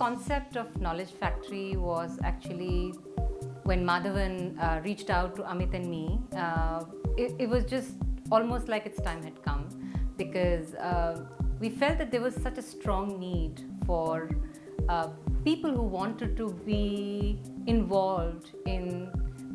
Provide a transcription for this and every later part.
concept of Knowledge Factory was actually when Madhavan reached out to Amit and me. It was just almost like its time had come, because we felt that there was such a strong need for people who wanted to be involved in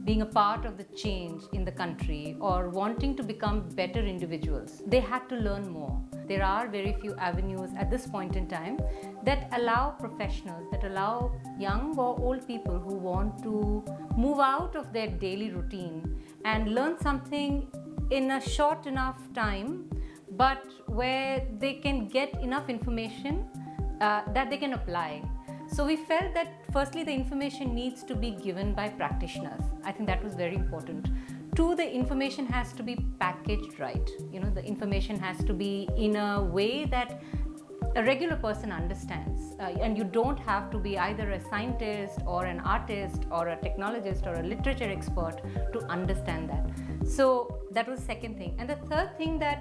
being a part of the change in the country or wanting to become better individuals. They had to learn more. There are very few avenues at this point in time that allow professionals, that allow young or old people who want to move out of their daily routine and learn something in a short enough time, but where they can get enough information that they can apply. So we felt that firstly the information needs to be given by practitioners. I think that was very important. Two, the information has to be packaged right. You know, the information has to be in a way that a regular person understands, and you don't have to be either a scientist or an artist or a technologist or a literature expert to understand that. So that was the second thing. And the third thing, that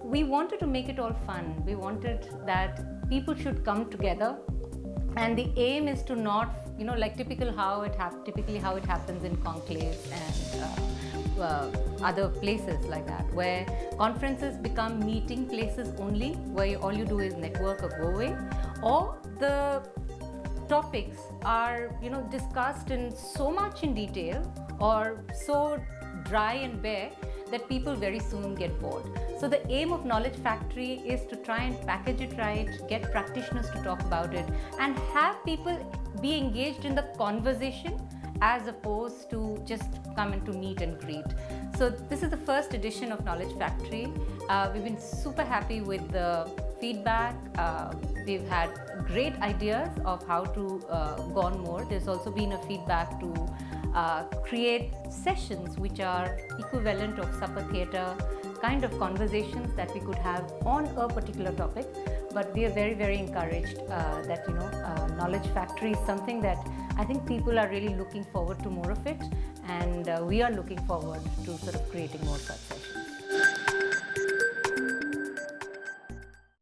we wanted to make it all fun. We wanted that people should come together, and the aim is to not, you know, like typically how it happens in conclaves and other places like that, where conferences become meeting places only, where all you do is network or go away, or the topics are, you know, discussed in so much in detail or so dry and bare that people very soon get bored. So the aim of Knowledge Factory is to try and package it right, get practitioners to talk about it, and have people be engaged in the conversation as opposed to just come in to meet and greet. So this is the first edition of Knowledge Factory. We've been super happy with the feedback. We've had great ideas of how to go on more. There's also been a feedback to create sessions which are equivalent of supper theatre kind of conversations that we could have on a particular topic. But we are very, very encouraged that, you know, Knowledge Factory is something that I think people are really looking forward to more of it, and we are looking forward to sort of creating more such sessions.